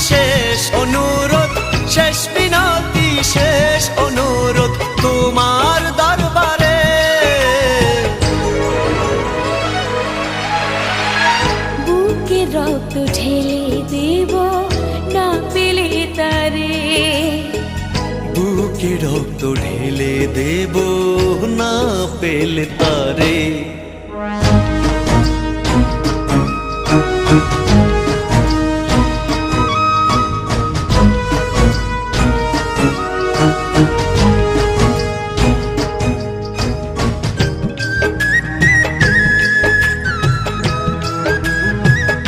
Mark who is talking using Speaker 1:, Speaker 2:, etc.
Speaker 1: শেষ অনুরোধ, শেষ মিনতি, শেষ অনুরোধ তোমার দরবারে।
Speaker 2: বুকে রক্ত ঢেলে দেব না পেলে তারে,
Speaker 1: বুকে রক্ত ঢেলে দেব না পেলে তারে।